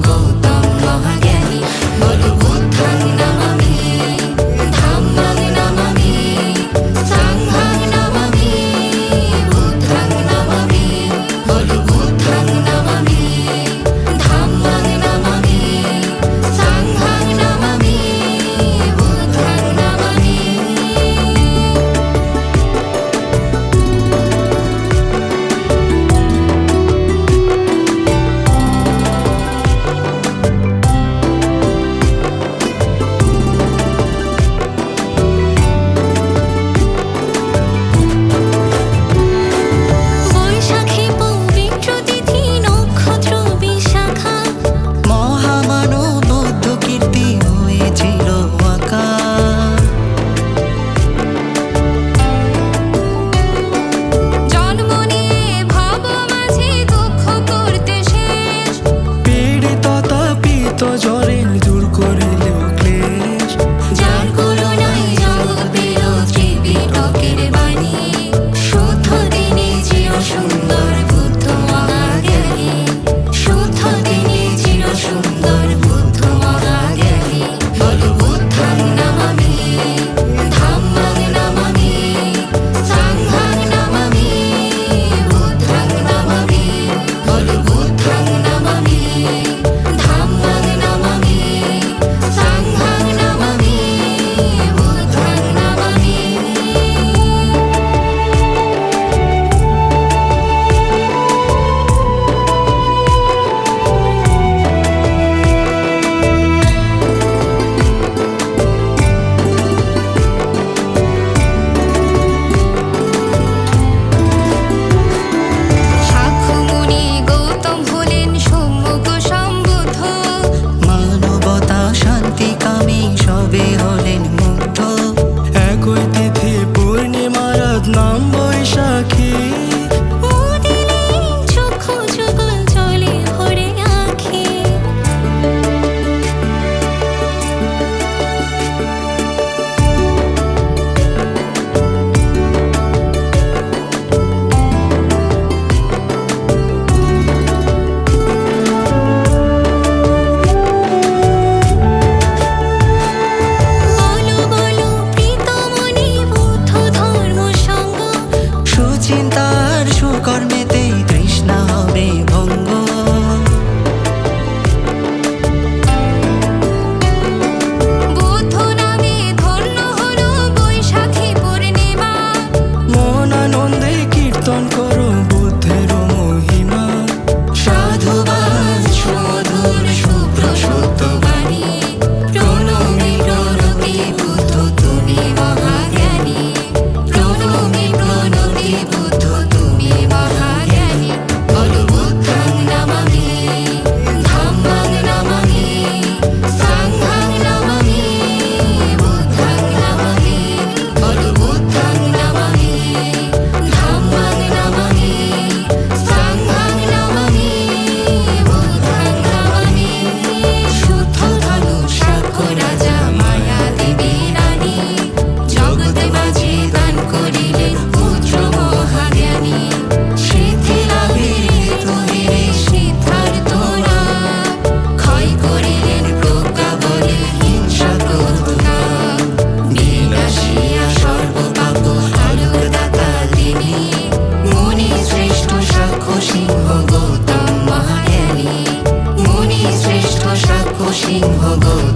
গৌতম মহাজ্ঞানী বলো বুদ্ধং নমামি ধাম্মং নমামি সাংঘং নমামি বুদ্ধং নমামি বলো বুদ্ধং নমামি ধাম্মং নমামি সাংঘং নমামি বুদ্ধং নমামি। বৈশাখী পবিত্র তিথি নক্ষত্র বিশাখা মহামানব বৌদ্ধ কীর্তি হয়েছিল আঁকা। জন্ম নিয়ে ভব মাঝে দুঃখ করতে শেষ পীড়িত তাপিত জ্বরে দূর করিল ক্লেশ। যার করুণায় জগৎ পেল ত্রিপিটকের বাণী শুদ্ধ দিনে চির সুন্দর বুদ্ধ মহাজ্ঞানী শুদ্ধ দিনে চির সুন্দর বুদ্ধ মহাজ্ঞানী বলো বুদ্ধং নমামি ধাম্মং নমামি সাংঘং নমামি বুদ্ধং নমামি বলো বুদ্ধং নমামি ধাম্মং নমামি সাংঘং নমামি বুদ্ধং নমামি। শাক্যমুনি গৌতম হলেন সম্যক সম্বুদ্ধ মানবতা শান্তি কামী সবে হলেন মুগ্ধ। একই তিথি পূর্ণিমার নাম বৈশাখী। মুদিলেন চক্ষু যুগল জলে ভরে আঁখি বলো বলো প্রীতমণি বুদ্ধ ধর্ম সঙ্গ সুচিন্তার সুকর্মেতেই তৃষ্ণা হবে ভঙ্গ। বুদ্ধ নামে ধন্য হলো বৈশাখী পূর্ণিমা মন আনন্দে কীর্তন করো বুদ্ধের মহিমা। সাধুবাদ সুমধুর সুপ্রসূত বাণী প্রণমে প্রণতি বুদ্ধ তুমি মহাজ্ঞানী প্রণমে প্রণতি বুদ্ধ তুমি মহাজ্ঞানী বলো বুদ্ধং নমামি ধাম্মং নমামি সাংঘং নমামি বুদ্ধং নমামি বলো বুদ্ধং নমামি ধাম্মং নমামি সাংঘং নমামি বুদ্ধং নমামি। শুদ্ধ ধনু সাক্ষ্য রাজা মায়া দেবী রানী জগতে মাঝে দান করিলেন পুত্র মহাজ্ঞানী সিদ্ধি লাভের হেতু হেরে সিদ্ধার্থ না ক্ষয় করিলেন প্রজ্ঞা বলে হিংসা ক্রোধ না বিনাশিয়া সর্বপাপ আলোক দাতা তিনি মুনি শ্রেষ্ঠ সাক্ষ্য সিংহ গৌতম মহাজ্ঞানী মুনি শ্রেষ্ঠ সাক্ষ্য সিংহ গৌতম